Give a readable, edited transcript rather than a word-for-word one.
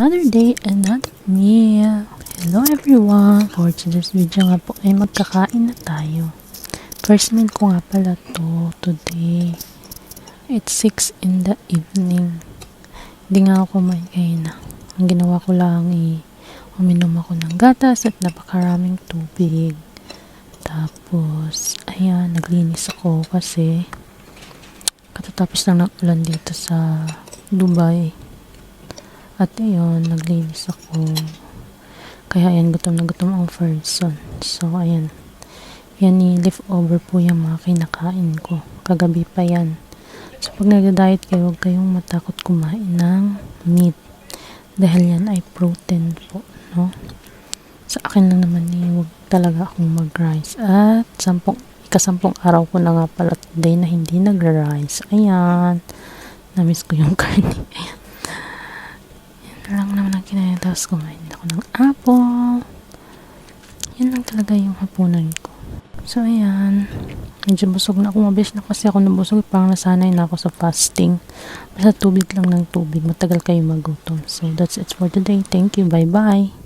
Another day, another meal. Hello everyone! For today's video nga po ay magkakain na tayo. First meal ko nga pala to today. It's 6 in the evening. Hindi nga ako kumain na. Ang ginawa ko lang uminom ako ng gatas at napakaraming tubig. Tapos, ayan, naglinis ako kasi katatapos lang ng ulan dito sa Dubai. At ayun, naglinis ako. Kaya ayan, gutom na gutom ang person. So, ayan. Yan leftover po yung mga kinakain ko. Kagabi pa yan. So, pag nag-diet kayo, huwag kayong matakot kumain ng meat. Dahil yan ay protein po, no? Sa akin lang naman huwag talaga akong mag-rice. At ikasampung araw ko na nga pala today na hindi nag-rice. Ayan. Namiss ko yung karne. Ayan. Lang naman ang kinain. Tapos kumain ako ng apple. Yan lang talaga yung hapunan ko. So, ayan. Medyo busog na ako. Mabilis na kasi ako nabusog. Parang nasanay na ako sa fasting. Basta tubig lang ng tubig. Matagal kayo magutom. So, that's it for today. Thank you. Bye-bye.